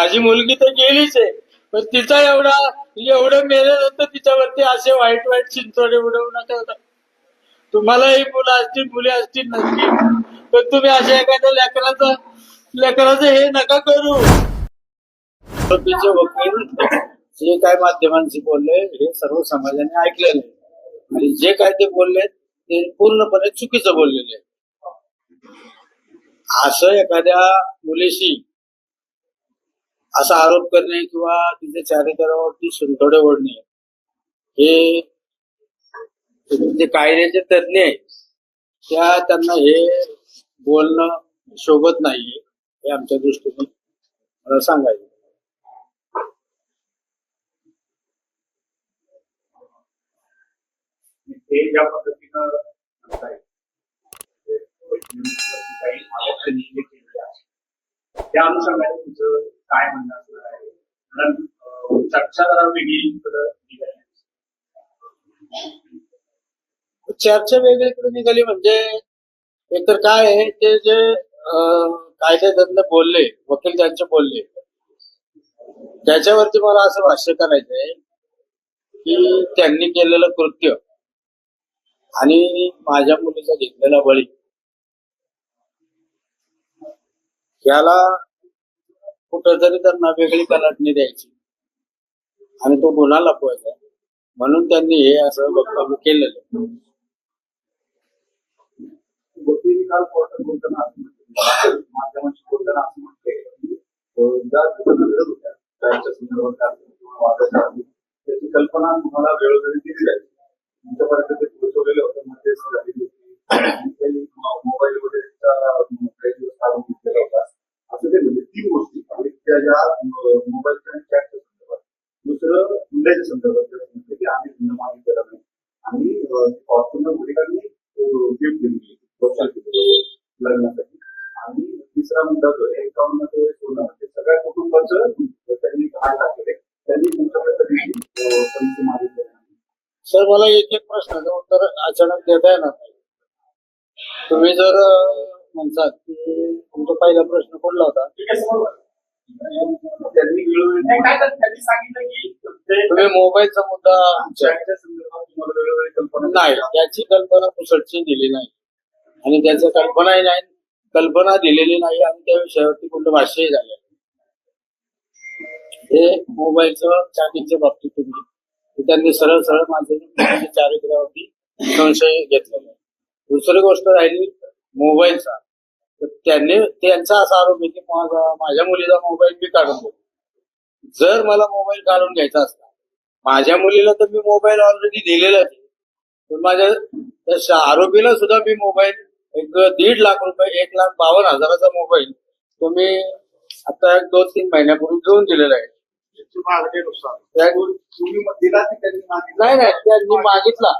माझी मुलगी तर गेलीच आहे, पण तिचा एवढं मेल्यानंतर तिच्यावरती असे वाईट वाईट चिंचोडे उडवू नका. तुम्हालाही मुलं असतील, मुली असतील नसतील, पण तुम्ही अशा एखाद्या लेकराचं हे नका करू. आरोपीचे वकील जे काय माध्यमांशी बोलले हे सर्व समाजाने ऐकलेलं आहे आणि जे काय ते बोलले ते पूर्णपणे चुकीचं बोललेले आहे. असं एखाद्या मुलीशी असा आरोप करणे किंवा तिच्या चारित्र्यावरती सुंठोडे ओढणे हे जे कायद्याचे तज्ञ आहेत त्यांना हे बोलणं शोभत नाहीये, हे आमच्या दृष्टीने मला सांगायचं. ते ज्या पद्धतीनं काही आवश्यक निर्णय केलेले आहे त्या अनुषंगाने तुमचं काय म्हणणं असणार आहे? कारण चर्चा जरा वेगळी निघाली. चर्चा वेगळीकडे निघाली म्हणजे एकतर काय आहे ते जे कायदेतज्ञ बोलले, वकील त्यांचे बोलले, त्याच्यावरती मला असं भाष्य करायचंय की त्यांनी केलेलं कृत्य आणि माझ्या मुलीचा घेतलेला बळी याला कुठेतरी त्यांना वेगळी कलाटणी द्यायची आणि तो गुन्हा लपवायचा, म्हणून त्यांनी हे असं वक्तव्य केलेलं. वकील काल कोर्टात बोलताना माध्यमांशी बोलताना असं म्हटलंय त्याची कल्पना तुम्हाला वेळोवेळी दिली जाईल, तुमच्यापर्यंत ते पोहोचवलेलं होतं, मध्ये मोबाईल वगैरे काही दिवस काढून घेतलेला होता. असं ते म्हणजे 3 गोष्टी आणि त्या मोबाईलच्या चॅटच्या संदर्भात, दुसरं हुंड्याच्या संदर्भात की आम्ही हुंडा मागितलेला नाही आणि फॉर्च्युनर मुलींनी गिफ्ट दिली लग्नासाठी, आणि तिसरा मुद्दा जो आहे 51 सोनं, सगळ्या कुटुंबाचं त्यांनी घाण टाकले, त्यांनी तुमच्याकडे पैसे मागितले. सर, मला एक एक प्रश्नाचं उत्तर अचानक देता येणार नाही. तुम्ही जर म्हणतात की तुमचा पहिला प्रश्न कुठला होता, त्यांनी सांगितलं की तुम्ही मोबाईलचा मुद्दा संदर्भात तुम्हाला वेळोवेळी कल्पना नाही, त्याची कल्पना पुसटची दिली नाही आणि त्याचं कल्पनाही नाही, कल्पना दिलेली नाही आणि त्या विषयावरती कुठलं भाष्यही झालं. हे मोबाईलचं चॅटिंगच्या बाबतीत तुम्ही त्यांनी सरळ सरळ माझ्या चारित्र्यावरती संशय घेतलेला. दुसरी गोष्ट राहिली मोबाईलचा, तर त्यांचा असा आरोप आहे की माझ्या मुलीचा मोबाईल मी काढून देतो. जर मला मोबाईल काढून घ्यायचा असता, माझ्या मुलीला तर मी मोबाईल ऑलरेडी दिलेला आहे, पण माझ्या आरोपीला सुद्धा मी मोबाईल 1.5 लाख रुपये 1,52,000चा मोबाईल तुम्ही आता 2-3 महिन्यापूर्वी घेऊन दिलेला आहे. त्यांनी मागितला.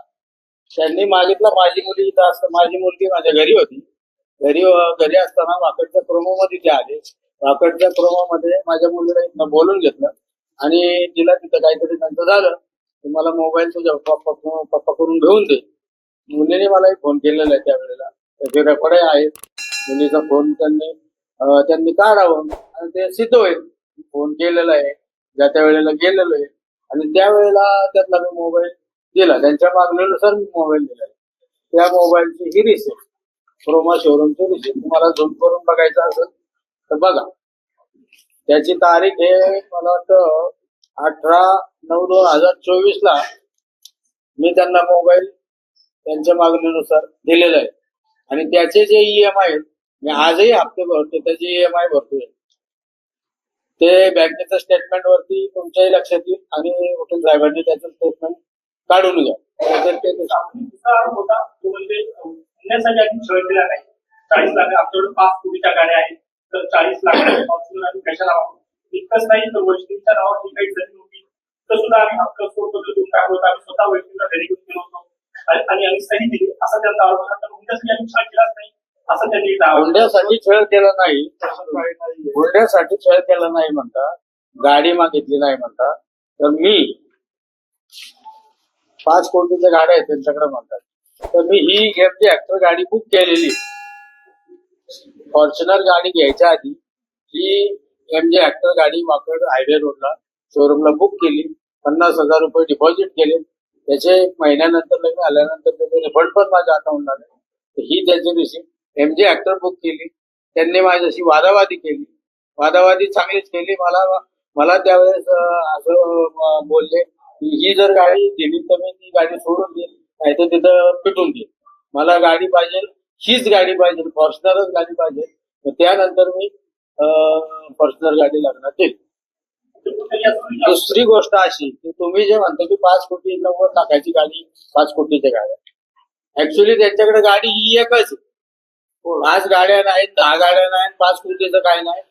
माझी मुली इथं असतं, माझी मुलगी माझ्या घरी होती, घरी असताना वाकडच्या प्रोमोमध्ये ते आले. वाकडच्या प्रोमोमध्ये माझ्या मुलीला इथं बोलून घेतलं आणि तिला तिथं काहीतरी त्यांचं झालं, तुम्हाला मोबाईल तुझ्या पप्पा करून घेऊन दे. मुलीने मलाही फोन केलेला आहे त्यावेळेला, त्याचे रेकॉर्ड आहेत. मुलीचा फोन त्यांनी काढावं आणि ते सिद्ध होईल. फोन केलेला आहे, ज्या त्या वेळेला गेलेलो आहे आणि त्यावेळेला त्यांना मी मोबाईल दिला, त्यांच्या मागणीनुसार मी मोबाईल दिला. त्या मोबाईलची ही रिसिप्ट, क्रोमा शोरूमची रिसिप्ट तुम्हाला झूम करून बघायचं असेल तर बघा. त्याची तारीख हे मला वाटतं 18/9/2024 मी त्यांना मोबाईल त्यांच्या मागणीनुसार दिलेला आहे आणि त्याचे जे EMI आहेत, मी आजही हप्ते भरतो, त्याचे EMI भरतोय. ते बँकेच्या स्टेटमेंट वरती तुमच्याही लक्षात येईल आणि हॉटेल ड्रायव्हरने त्याचं स्टेटमेंट काढून घ्या. छळ केला नाही. 40 लाख आमच्याकडे 5 कोटीच्या गाड्या आहेत, तर 40 लाख कशाला इतकंच नाही, तर वैष्णवीच्या नावाची काही जमीन होती तर सुद्धा आम्ही हक्क सोडतो देऊन टाकलो होतो. आम्ही स्वतः वैष्णवीला घरी घेऊन गेलो होतो आणि आम्ही सही दिली, असा त्यांचा आरोप होता. हुंड्यासाठी आम्ही छळ केलाच नाही असं त्यांनी हुंड्यासाठी छळ केला नाही, हुंड्यासाठी छळ केला नाही म्हणता, गाडी मागितली नाही म्हणता, तर मी 5 कोटीच्या गाड्या आहेत त्यांच्याकडे म्हणतात, तर मी ही घेतली ऍक्टर गाडी बुक केलेली. फॉर्च्युनर गाडी घ्यायच्या आधी ही MG हॅक्टर गाडी वाकड हायवे रोडला शोरूमला बुक केली. 50,000 रुपये डिपॉझिट केले. त्याचे महिन्यानंतर लग्न आल्यानंतर त्याचे रिफंड पण माझ्या अकाउंटला आले. तर ही त्याची रिसिप्ट. MG हॅक्टर बुक केली. त्यांनी माझ्याशी वादावादी केली. वादावादी चांगलीच केली. मला त्यावेळेस असं बोलले की ही जर गाडी दिली तर मी ती गाडी सोडून देईल, नाही तर तिथं पिटून देईल. मला गाडी पाहिजे, हीच गाडी पाहिजे, फॉर्च्युनरच गाडी पाहिजे. तर त्यानंतर मी फॉर्च्युनर गाडी लग्नात दिली. दुसरी गोष्ट अशी की तुम्ही जे म्हणता की 5 कोटी 90 लाखाची गाडी, 5 कोटीच्या गाड्या, ऍक्च्युली त्यांच्याकडे गाडी ही एकच आहे. 5 गाड्या नाहीत, 10 गाड्या नाहीत, 5 कोटीचं काय नाही.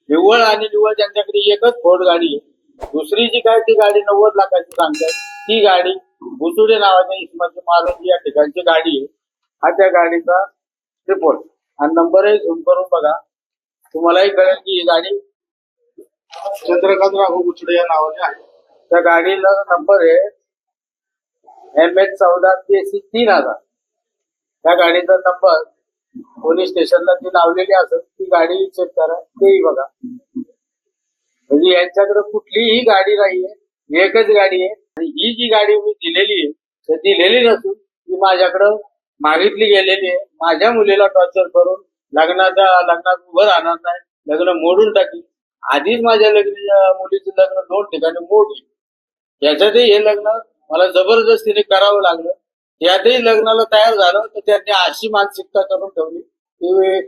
निव्वळ आणि निव्वळ त्यांच्याकडे एकच फोर्ड गाडी आहे. दुसरी जी काय ती गाडी 90 लाखाची सांगतात, ती गाडी बुचुडे नावाच्या इसमाची मारुती या ठिकाणची गाडी आहे. हा त्या गाडीचा रिपोर्ट आणि नंबरही झूम करून बघा, तुम्हालाही कळेल की ही गाडी चंद्रकांत राघव बुचडे या नावाने आहे. त्या गाडीला नंबर आहे MH14 KC 3000. त्या गाडीचा नंबर पोलीस स्टेशनला ती लावलेली असेल, ती गाडी चेक करा, तेही बघा. म्हणजे यांच्याकडे कुठलीही गाडी नाहीये, एकच गाडी आहे. आणि ही जी गाडी मी दिलेली आहे तर दिलेली नसून ती माझ्याकडं मागितली गेलेली आहे. माझ्या मुलीला टॉर्चर करून लग्नात उभं राहणार नाही, लग्न मोडून टाकी. आधीच माझ्या मुलीचं लग्न 2 ठिकाणी मोडली. याच्यातही हे लग्न मला जबरदस्तीने करावं लागलं. यातही लग्नाला तयार झालं तर त्यांनी अशी मानसिकता करून ठेवली की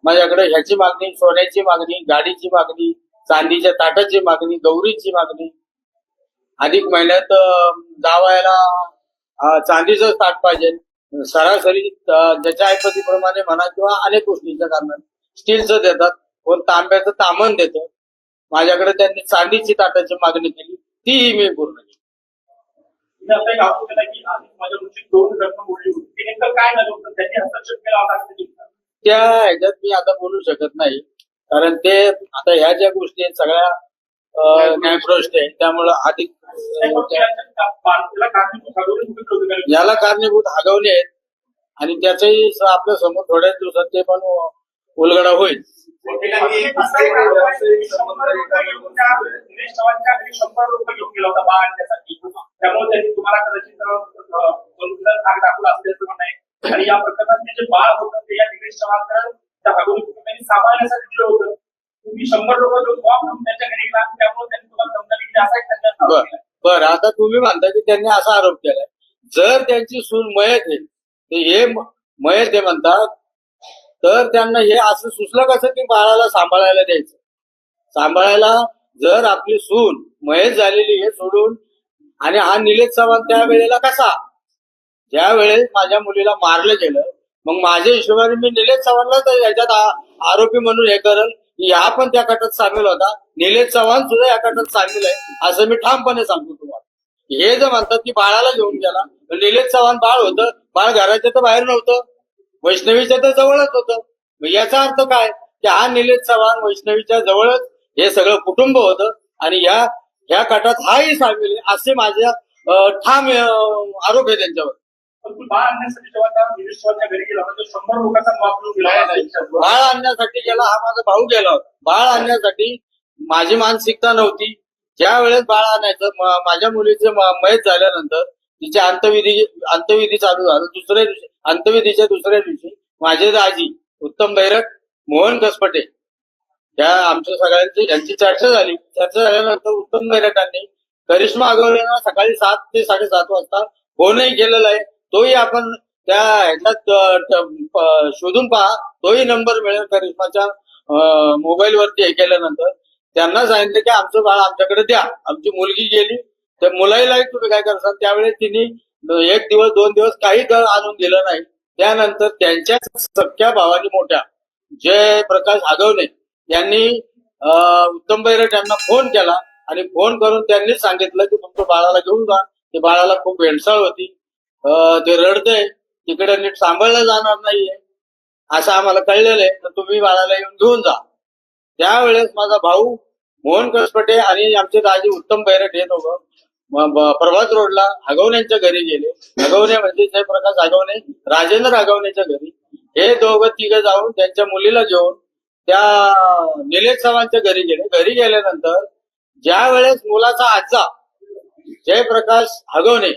माझ्याकडे ह्याची मागणी, सोन्याची मागणी, गाडीची मागणी, चांदीच्या ताटाची मागणी, गौरीची मागणी. अधिक महिन्यात जावायला चांदीचं ताट पाहिजे, सरासरी ज्याच्या ऐपतीप्रमाणे म्हणा किंवा अनेक गोष्टींच्या कारणाने स्टीलचं देतात, कोण तांब्याचं तामण देतं. माझ्याकडे त्यांनी चांदीची ताटाची मागणी केली, तीही मी पूर्ण केली. असं एक आरोप केला की आधी माझ्या मुलीची 2 रत्न मोडली होती. ते नेमकं काय झालं होतं, त्यांनी हस्तक्षेप केला होता? त्या ह्याच्यात मी आता बोलू शकत नाही, कारण ते आता ह्या ज्या गोष्टी आहेत सगळ्या न्यायप्रविष्ट आहे. त्यामुळं अधिक याला कारणीभूत हगवणे आहेत आणि त्याचंही आपल्या समोर थोड्याच दिवसात ते पण उलगडा होईल. 100 रुपये घेऊन गेला होता बाळ आणण्यासाठी, त्यामुळे त्यांनी तुम्हाला कदाचित भाग दाखवला असल्याचं म्हणणं आहे. आणि या प्रकरणात जे बाळ होतं ते या निलेश चव्हाणकडे त्या हगवणी कुटुंबांनी सांभाळण्यासाठी दिलं होतं. तुम्ही 100 रुपये घेऊन त्यांच्या घरी गेला, त्यामुळे त्यांनी तुम्हाला धमकी दिली, असा एक त्यांचा आरोप केला. बरं, आता तुम्ही म्हणता की त्यांनी असा आरोप केलाय. जर त्यांची सून मयत आहे, हे मयत आहे म्हणतात, तर त्यांना हे असं सुचलं कसं की बाळाला सांभाळायला द्यायचं. सांभाळायला जर आपली सून मयत झालेली हे सोडून, आणि हा निलेश चव्हाण त्या वेळेला कसा, ज्या वेळेस माझ्या मुलीला मारलं गेलं, मग माझ्या हिशोबाने मी निलेश चव्हाणला तर याच्यात आरोपी म्हणून हे करल की हा पण त्या कटात सामील होता, निलेश चव्हाण सुद्धा या कटात सामील आहे, असं मी ठामपणे सांगतो तुम्हाला. हे जे म्हणतात की बाळाला घेऊन गेला, निलेश चव्हाण बाळ होतं, बाळ घराच्या तर बाहेर नव्हतं, वैष्णवीच्या तर जवळच होतं. मग याचा अर्थ काय की हा निलेश चव्हाण वैष्णवीच्या जवळच हे सगळं कुटुंब होतं आणि ह्या कटात हाही सामील आहे, असे माझ्या ठाम आरोप आहे त्यांच्यावर. बाळ आणण्यासाठी जेव्हा त्या निलेश चव्हाणच्या घरी गेला होता, 100 लोकांचा वापर केला. बाळ आणण्यासाठी गेला, हा माझा भाऊ गेला होता. बाळ आणण्यासाठी माझी मानसिकता नव्हती. ज्या वेळेस बाळ आणायचं, माझ्या मुलीचं मयत झाल्यानंतर तिचे अंत्यविधी चालू झालं. दुसऱ्या दिवशी, अंत्यविधीच्या दुसऱ्या दिवशी माझे दाजी उत्तम बैरट, मोहन कसपटे, त्या आमच्या सगळ्यांची यांची चर्चा झाली. चर्चा झाल्यानंतर उत्तम बैरटांनी करिश्मा अगवलेंना सकाळी 7 ते 7:30 वाजता फोनही केलेला आहे. तोही आपण त्या ह्याच्यात शोधून पहा, तोही नंबर मिळेल करिश्माच्या मोबाईल वरती. हे केल्यानंतर त्यांना सांगितलं की आमचं बाळ आमच्याकडे द्या. आमची मुलगी गेली, तर मुलालाही तुम्ही काय करसाल. त्यावेळेस तिने 1 दिवस 2 दिवस काही आणून दिलं नाही. त्यानंतर त्यांच्या सख्या भावानी मोठ्या जयप्रकाश आगवणे यांनी उत्तम बैरट यांना फोन केला आणि फोन करून त्यांनीच सांगितलं की तुमच्या बाळाला घेऊन जा. ते बाळाला खूप भेडसाळ होती, ते रडतंय, तिकडे नीट सांभाळलं जाणार नाहीये असं आम्हाला कळलेलं आहे, तर तुम्ही बाळाला येऊन घेऊन जा. त्यावेळेस माझा भाऊ मोहन कसपटे आणि आमचे दाजी उत्तम बैरट हे दोघं प्रभात रोडला हगवण्यांच्या घरी गेले. हगवणे म्हणजे जयप्रकाश हगवणे, राजेंद्र हगवणेच्या घरी. हे दोघं तिघं जाऊन त्यांच्या मुलीला घेऊन त्या निलेश चव्हाणच्या घरी गेले. घरी गेल्यानंतर ज्या वेळेस मुलाचा आजा जयप्रकाश हगवणे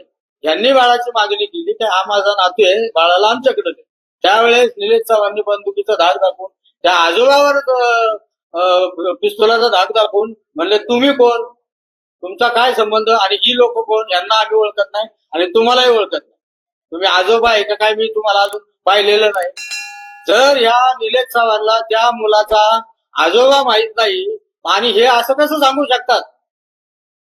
यांनी बाळाची मागणी केली की हा माझा नातू आहे, बाळाला आमच्याकडे दे. त्यावेळेस निलेश चव्हाणनी बंदुकीचा धाक दाखवून त्या आजोबावर पिस्तुलाचा धाक दाखवून म्हणले तुम्ही कोण, तुमचा काय संबंध आणि ही लोक कोण, यांना आम्ही ओळखत नाही आणि तुम्हालाही ओळखत नाही, तुम्ही आजोबा आहे का काय, मी तुम्हाला अजून पाहिलेलं नाही. जर या निलेश चव्हाणला त्या मुलाचा आजोबा माहित नाही आणि हे असं कसं सांगू शकतात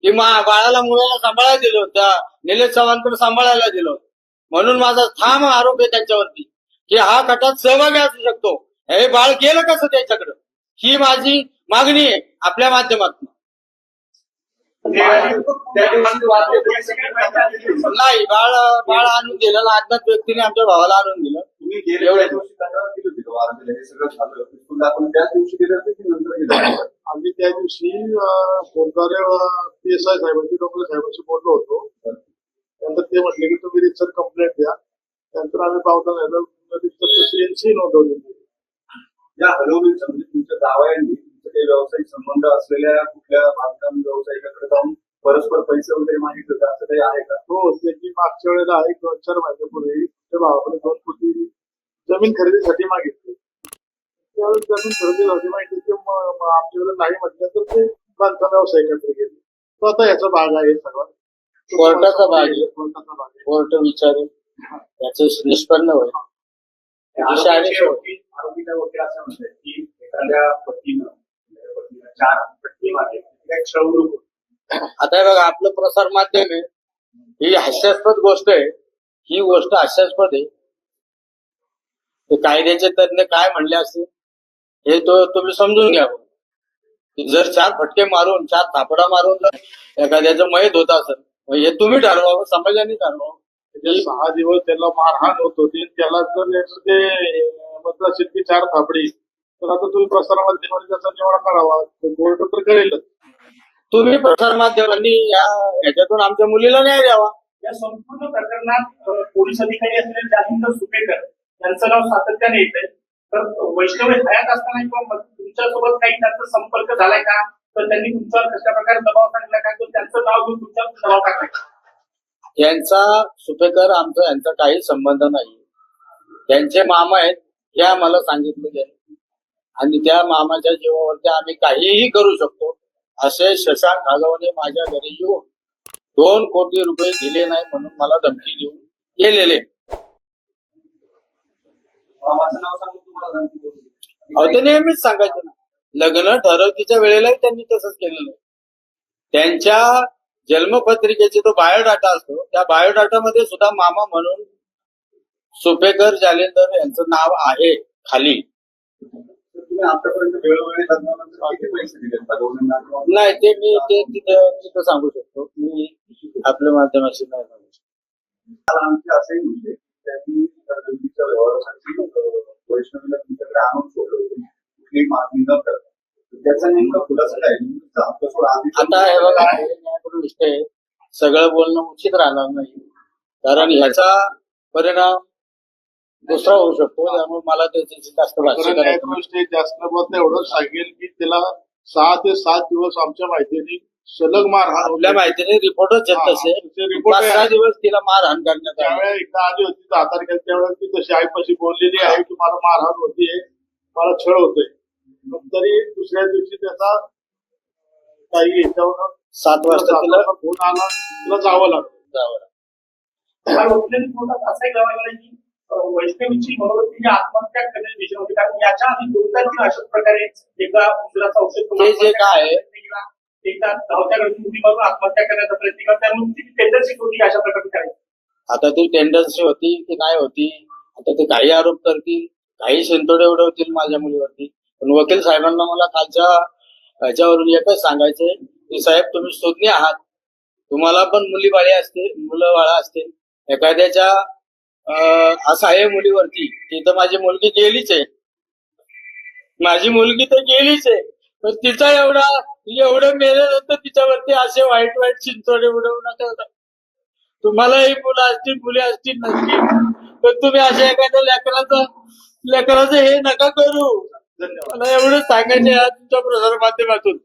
की बाळाला मुलाला सांभाळायला दिलं होतं, त्या निलेश चव्हाणकडे सांभाळायला दिलं होतं. म्हणून माझा ठाम आरोप आहे त्यांच्यावरती की हा कटात सहभागी असू शकतो. हे बाळ गेलं कसं त्याच्याकडं, ही माझी मागणी आहे आपल्या माध्यमातून. नाही, बाळ आणून दिलं, अज्ञात व्यक्तीने आमच्या भावाला आणून दिलं. तुम्ही गेल्या दिवशी तक्रार केली होती का वारंवार हे सगळं झालं पिस्तूल दाखवून त्याच दिवशी दिलं होतं की नंतर गेलं? आम्ही त्या दिवशी पोरगारे PSI साहेबांची डॉक्टर साहेबांशी बोललो होतो. त्यानंतर ते म्हटले की तुम्ही रितसर कंप्लेंट द्या. त्यानंतर आम्ही पावता झालं CNC नोंदवली. या हरवणीचं म्हणजे तुमच्या दाव्यांनी तुमचे काही व्यावसायिक संबंध असलेल्या कुठल्या बांधकाम व्यावसायिकाकडे जाऊन परस्पर पैसे वगैरे मागितले होते असं काही आहे का? हो, त्याची मागच्या वेळेला 1-4 महिन्यापूर्वी त्या भावाकडे 2 कोटी जमीन खरेदीसाठी मागितली. त्यावेळेस जमीन खरेदी होती माहिती ते आमच्याकडे नाही म्हटलं तर ते बांधकाम व्यावसायिकाकडे गेले. तो आता याचा भाग आहे सगळा. कोर्टाचा भाग आहे. कोर्टाचा भाग आहे. कोर्ट विचारेल, त्याचं निष्पन्न होईल. आरोपीच्या वकील असं म्हणतात की एखाद्या पतीनं 4 पत्नी मागे छळवणूक होती. आता हे बघा, आपलं प्रसार माध्यम आहे, ही हास्यास्पद गोष्ट आहे, ही गोष्ट हास्यास्पद आहे. ते कायद्याचे तज्ञ काय म्हणले असते हे तो तुम्ही समजून घ्या. जर 4 फटके मारून 4 थापडा मारून जर एखाद्याचं मयत होत असेल हे तुम्ही ठरवावं, समाजाने ठरवावं. ते 6 दिवस त्याला मारहाण होत होती. त्याला जर ते म्हणत असेल की 4 थापडी, तर आता तुम्ही प्रसारमाध्यमाने त्याचा निवाडा करावा. कोर्ट तर करेलच. तुम्ही प्रसार माध्यमांनी याच्यातून आमच्या मुलीला न्याय द्यावा. या संपूर्ण प्रकरणात पोलीस अधिकारी असलेले जालिंदर सुपेकर यांचं नाव सातत्याने येत आहे. तर वैष्णव हयात असताना किंवा तुमच्यासोबत काही त्यांचा संपर्क झालाय का, तर त्यांनी तुमच्यावर कशा प्रकारे दबाव टाकला का, तर त्यांचं नाव घेऊन तुमच्यावर दबाव टाकलाय का? यांचा सुपेकर आमचा यांचा काही संबंध नाही. त्यांचे मामा आहेत हे आम्हाला सांगितलं गेलं आणि त्या मामाच्या जीवावरती आम्ही काहीही करू शकतो असे शशांक हगवणे माझ्या घरी येऊन 2 कोटी रुपये दिले नाही म्हणून मला धमकी देऊन गेलेले. मामाचं नाव सांगून तुम्हाला धमकी देऊ. अहो, ते नेहमीच सांगायचं ना, लग्न ठरवतीच्या वेळेलाही त्यांनी तसंच केलेलं. त्यांच्या जन्मपत्रिकेचा तो बायोडाटा असतो, त्या बायोडाटामध्ये सुद्धा मामा म्हणून सुपेकर जालिंदर यांचं नाव आहे खाली. तुम्ही आतापर्यंत वेळोवेळी लग्नानंतर किती पैसे दिले दोघांना? नाही, ते मी ते तिथं सांगू शकतो, मी आपल्या माध्यमाशी नाही सांगू शकतो. आमचे असेही म्हणजे त्यांनी गंगेच्या व्यवहारासाठी वैष्णवीला तुमच्याकडे आणून सोडलं होतं कुठली मागणी न करता. त्याचा नेमका खुलासा काय? आता हे बघा, हे न्यायपूर्ण विषय सगळं बोलणं उचित राहणार नाही, कारण ह्याचा परिणाम दुसरा होऊ शकतो. त्यामुळे मला त्याची जास्त भाष्य करायचं नाही. जास्त बोलता एवढंच सांगेल की त्याला 6 ते 7 दिवस आमच्या माहितीने सलग मारहाण आपल्या माहितीने रिपोर्टच येत तसे रिपोर्ट 5-6 दिवस तिला मारहाण करण्यात आली. त्यावेळेस एकदा आली होती 10 तारखेला, त्यावेळेस ती तशी आईपाशी बोललेली आहे की मला मारहाण होतीये, मला छळ होतोय. तरी दुसऱ्या दिवशी त्याचा काही याच्यावर 7 वाजता तिला फोन आला, तिला जावं लागलं. वकिलांनी कोर्टात असंही गवाही की वैष्णवीची मनोवृत्ती जी आत्महत्या करण्याची दिशा होती, कारण याच्या आधी 2-3 अशाच प्रकारे एका औषधाचं औषध हे जे काय आहे, एकदा धावत्या गळतीमधून आत्महत्या करण्याचा प्रयत्न केला, त्यामुळे ती टेंडन्सी होती अशा प्रकारे करायची. आता ती टेंडन्सी होती की काय होती, आता ते काही आरोप करतील, काही शिंतोडे उडवतील माझ्या मुलीवरती. पण वकील साहेबांना मला कालच्या ह्याच्यावरून एकच सांगायचंय की साहेब, तुम्ही सुज्ञ आहात, तुम्हाला पण मुली बाळी असते, मुलं बाळा असते. एखाद्याच्या असं आहे मुलीवरती, ती तर माझी मुलगी गेलीच आहे, माझी मुलगी तर गेलीच आहे, पण तिचा एवढं मेल्यानंतर तिच्यावरती असे वाईट वाईट चिंचोडे उडवू नका. तुम्हालाही मुलं असतील, मुली असतील नसतील, पण तुम्ही अशा एखाद्या लेकराचं हे नका करू. धन्यवाद. मला एवढं सांगायचं आहे तुमच्या प्रसार माध्यमातून